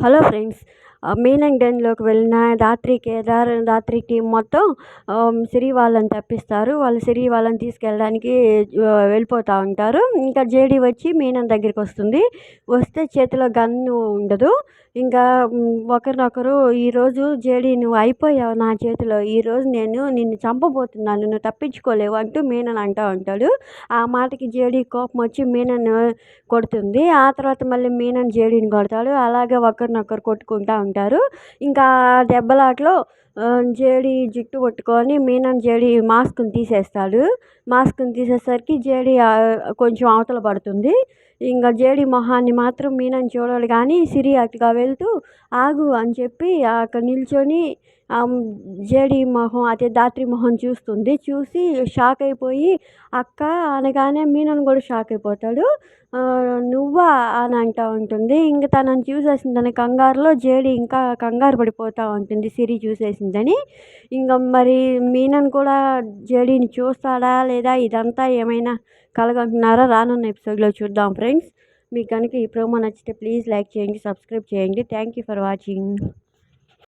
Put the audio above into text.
Hello friends, Menon డెన్లోకి వెళ్ళిన Dhatri Kedar Dhatri team మొత్తం సిరి వాళ్ళని తప్పిస్తారు. వాళ్ళు సిరి వాళ్ళని తీసుకెళ్ళడానికి వెళ్ళిపోతూ ఉంటారు. ఇంకా జేడీ వచ్చి మీనన్ దగ్గరికి వస్తే చేతిలో గన్ను ఉండదు. ఇంకా ఒకరినొకరు, ఈరోజు జేడీ నువ్వు అయిపోయావు నా చేతిలో, ఈరోజు నేను నిన్ను చంపబోతున్నాను, నువ్వు తప్పించుకోలేవు అంటూ మీనన్ అంటూ ఉంటాడు. ఆ మాటకి జేడీ కోపం వచ్చి మీనన్ కొడుతుంది. ఆ తర్వాత మళ్ళీ మీనన్ జేడీని కొడతాడు. అలాగే ఒకరినొకరు కొట్టుకుంటూ ఉంటారు. ఇంకా దెబ్బలాటలో జేడీ జుట్టు పట్టుకొని మీనన్ జేడీ మాస్క్ని తీసేస్తాడు. మాస్క్ని తీసేసరికి జేడీ కొంచెం అవతల పడుతుంది. ఇంకా జేడీ మొహాన్ని మాత్రం మీనన్ చూడాలి, కానీ సిరి అటుగా వెళ్తూ ఆగు అని చెప్పి అక్కడ నిల్చొని జేడీ మొహం అదే దాత్రి మొహం చూస్తుంది. చూసి షాక్ అయిపోయి అక్క అనగానే మీనన్ కూడా షాక్ అయిపోతాడు. నువ్వా అని అంటూ ఉంటుంది. ఇంక తనని చూసేసిందని కంగారులో జేడీ ఇంకా కంగారు పడిపోతూ ఉంటుంది సిరి చూసేసిందని. ఇంకా మరి మీనన్ కూడా జేడీని చూస్తాడా లేదా, ఇదంతా ఏమైనా కలగంటున్నారా? రానున్న ఎపిసోడ్లో చూద్దాం ఫ్రెండ్స్. మీకు కనుక ఈ ప్రోమో నచ్చితే ప్లీజ్ లైక్ చేయండి, సబ్స్క్రైబ్ చేయండి. Thank you for watching.